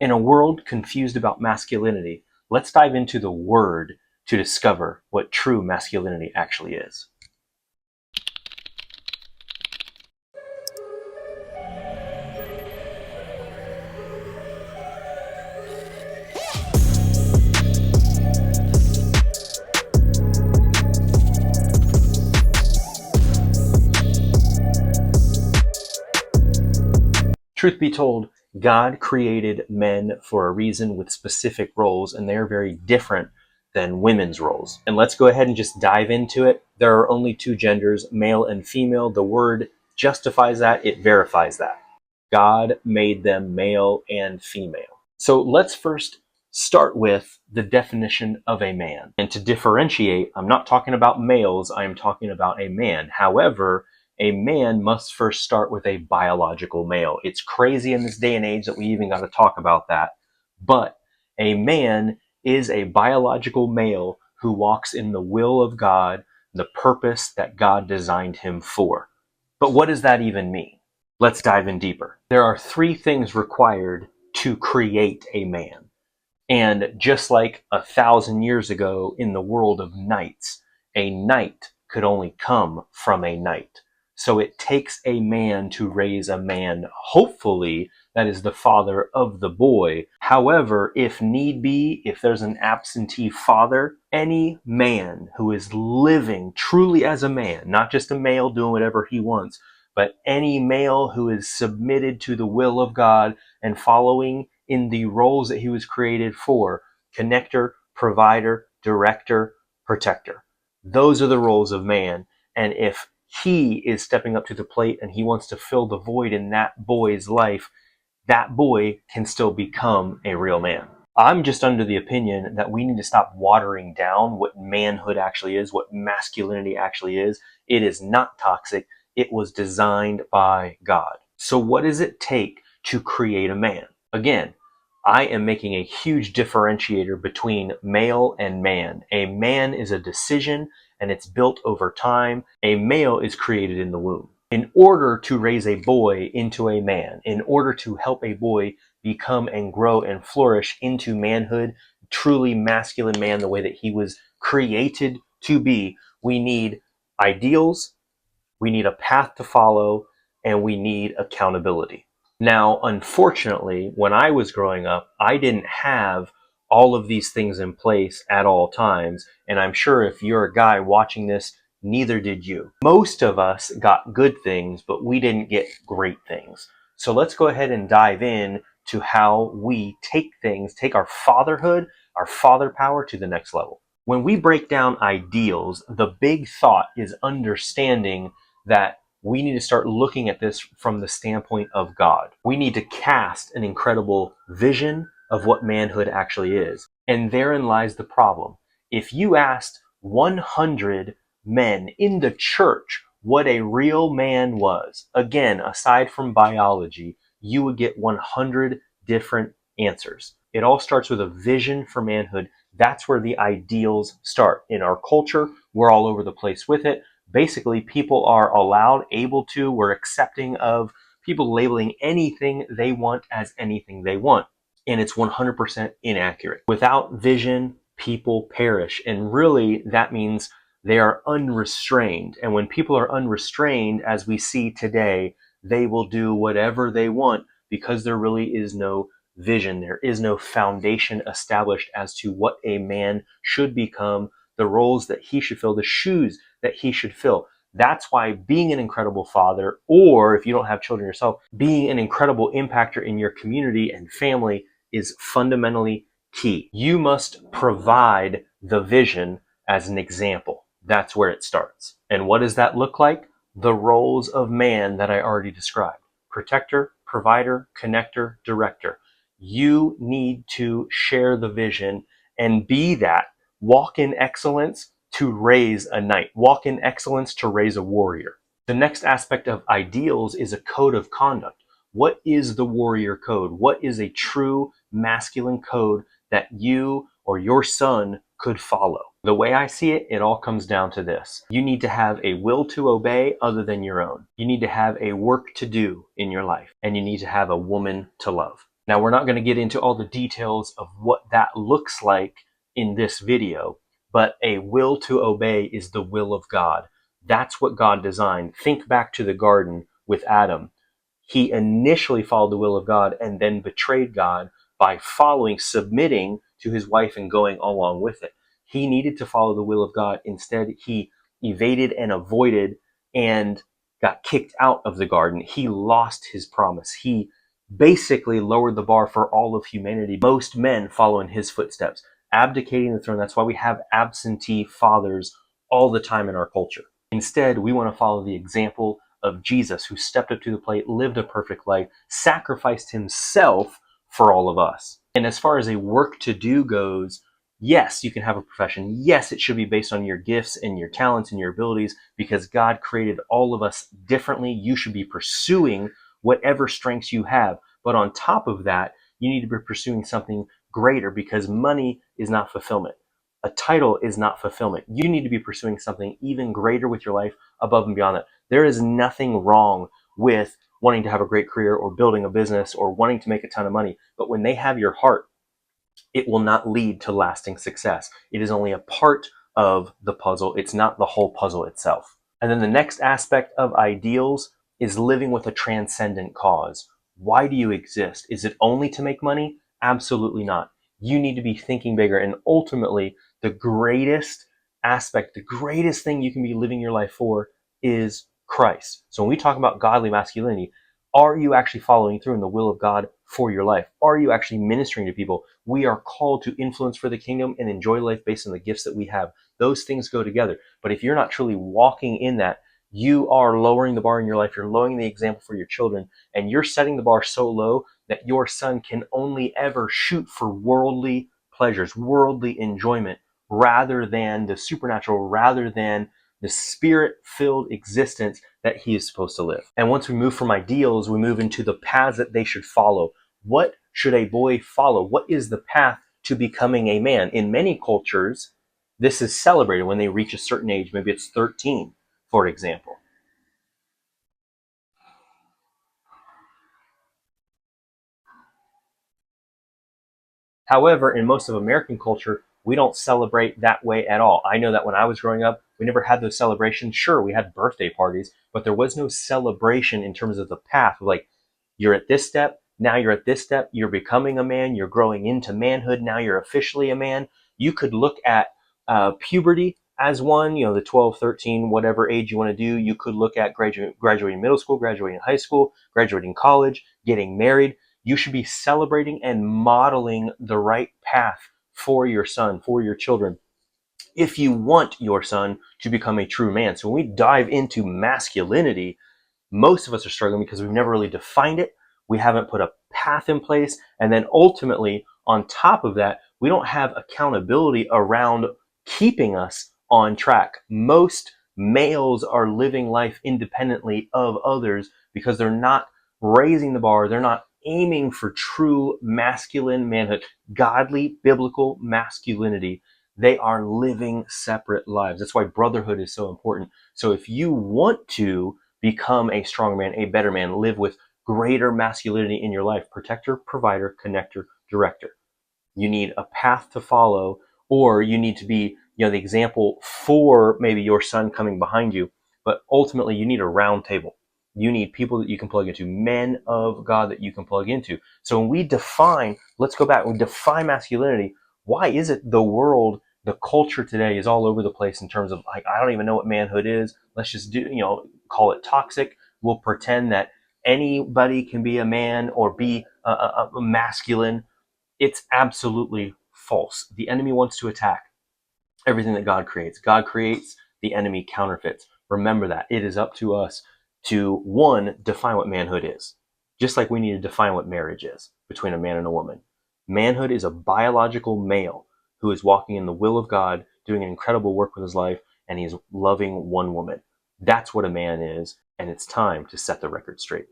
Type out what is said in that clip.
In a world confused about masculinity, let's dive into the word to discover what true masculinity actually is. Truth be told, God created men for a reason with specific roles, and they're very different than women's roles. And let's go ahead and just dive into it. There are only two genders, male and female. The word justifies that, it verifies that. God made them male and female. So let's first start with the definition of a man. And to differentiate, I'm not talking about males, I'm talking about a man. However, a man must first start with a biological male. It's crazy in this day and age that we even got to talk about that. But a man is a biological male who walks in the will of God, the purpose that God designed him for. But what does that even mean? Let's dive in deeper. There are three things required to create a man. And just like 1,000 years ago in the world of knights, a knight could only come from a knight. So it takes a man to raise a man, hopefully that is the father of the boy. However, if need be, if there's an absentee father, any man who is living truly as a man, not just a male doing whatever he wants, but any male who is submitted to the will of God and following in the roles that he was created for, connector, provider, director, protector. Those are the roles of man. And if he is stepping up to the plate and he wants to fill the void in that boy's life, that boy can still become a real man. I'm just under the opinion that we need to stop watering down what manhood actually is, what masculinity actually is. It is not toxic. It was designed by God. So what does it take to create a man? Again, I am making a huge differentiator between male and man. A man is a decision and it's built over time. A male is created in the womb. In order to raise a boy into a man, in order to help a boy become and grow and flourish into manhood, truly masculine man, the way that he was created to be, we need ideals, we need a path to follow, and we need accountability. Now, unfortunately, when I was growing up, I didn't have all of these things in place at all times. And I'm sure if you're a guy watching this, neither did you. Most of us got good things, but we didn't get great things. So let's go ahead and dive in to how we take things, take our fatherhood, our father power to the next level. When we break down ideals, the big thought is understanding that we need to start looking at this from the standpoint of God. We need to cast an incredible vision of what manhood actually is. And therein lies the problem. If you asked 100 men in the church what a real man was, again, aside from biology, you would get 100 different answers. It all starts with a vision for manhood. That's where the ideals start. In our culture, we're all over the place with it. Basically, people are allowed, able to, we're accepting of people labeling anything they want as anything they want. And it's 100% inaccurate. Without vision, people perish. And really, that means they are unrestrained. And when people are unrestrained, as we see today, they will do whatever they want because there really is no vision. There is no foundation established as to what a man should become, the roles that he should fill, the shoes that he should fill. That's why being an incredible father, or if you don't have children yourself, being an incredible impactor in your community and family is fundamentally key. You must provide the vision as an example. That's where it starts. And what does that look like? The roles of man that I already described. Protector, provider, connector, director. You need to share the vision and be that. Walk in excellence to raise a knight. Walk in excellence to raise a warrior. The next aspect of ideals is a code of conduct. What is the warrior code? What is a true masculine code that you or your son could follow? The way I see it, it all comes down to this. You need to have a will to obey other than your own. You need to have a work to do in your life, and you need to have a woman to love. Now, we're not going to get into all the details of what that looks like in this video, but a will to obey is the will of God. That's what God designed. Think back to the garden with Adam. He initially followed the will of God and then betrayed God by submitting to his wife and going along with it. He needed to follow the will of God. Instead, he evaded and avoided and got kicked out of the garden. He lost his promise. He basically lowered the bar for all of humanity. Most men follow in his footsteps, abdicating the throne. That's why we have absentee fathers all the time in our culture. Instead, we want to follow the example of Jesus, who stepped up to the plate, lived a perfect life, sacrificed himself for all of us. And as far as a work to do goes, yes, you can have a profession. Yes, it should be based on your gifts and your talents and your abilities, because God created all of us differently. You should be pursuing whatever strengths you have. But on top of that, you need to be pursuing something greater, because money is not fulfillment. A title is not fulfillment. You need to be pursuing something even greater with your life, above and beyond that. There is nothing wrong with wanting to have a great career or building a business or wanting to make a ton of money. But when they have your heart, it will not lead to lasting success. It is only a part of the puzzle. It's not the whole puzzle itself. And then the next aspect of ideals is living with a transcendent cause. Why do you exist? Is it only to make money? Absolutely not. You need to be thinking bigger. And ultimately, the greatest aspect, the greatest thing you can be living your life for is Christ. So when we talk about godly masculinity, are you actually following through in the will of God for your life? Are you actually ministering to people? We are called to influence for the kingdom and enjoy life based on the gifts that we have. Those things go together. But if you're not truly walking in that, you are lowering the bar in your life. You're lowering the example for your children, and you're setting the bar so low that your son can only ever shoot for worldly pleasures, worldly enjoyment, rather than the supernatural, rather than the spirit-filled existence that he is supposed to live. And once we move from ideals, we move into the paths that they should follow. What should a boy follow? What is the path to becoming a man? In many cultures, this is celebrated when they reach a certain age. Maybe it's 13, for example. However, in most of American culture, we don't celebrate that way at all. I know that when I was growing up, we never had those celebrations. Sure, we had birthday parties, but there was no celebration in terms of the path. Like, you're at this step, now you're at this step, you're becoming a man, you're growing into manhood, now you're officially a man. You could look at puberty as one, the 12, 13, whatever age you want to do. You could look at graduating middle school, graduating high school, graduating college, getting married. You should be celebrating and modeling the right path for your son, for your children, if you want your son to become a true man. So when we dive into masculinity, most of us are struggling because we've never really defined it. We haven't put a path in place. And then ultimately, on top of that, we don't have accountability around keeping us on track. Most males are living life independently of others because they're not raising the bar. They're not aiming for true masculine manhood, godly, biblical masculinity. They are living separate lives. That's why brotherhood is so important. So if you want to become a strong man, a better man, live with greater masculinity in your life, protector, provider, connector, director. You need a path to follow, or you need to be, the example for maybe your son coming behind you. But ultimately, you need a round table. You need people that you can plug into, men of God that you can plug into. So when we define, let's go back, we define masculinity. Why is it the world, the culture today is all over the place in terms of, like, I don't even know what manhood is. Let's just call it toxic. We'll pretend that anybody can be a man or be a masculine. It's absolutely false. The enemy wants to attack everything that God creates. God creates, the enemy counterfeits. Remember that. It is up to us to, one, define what manhood is. Just like we need to define what marriage is between a man and a woman. Manhood is a biological male who is walking in the will of God, doing an incredible work with his life, and he's loving one woman. That's what a man is, and it's time to set the record straight.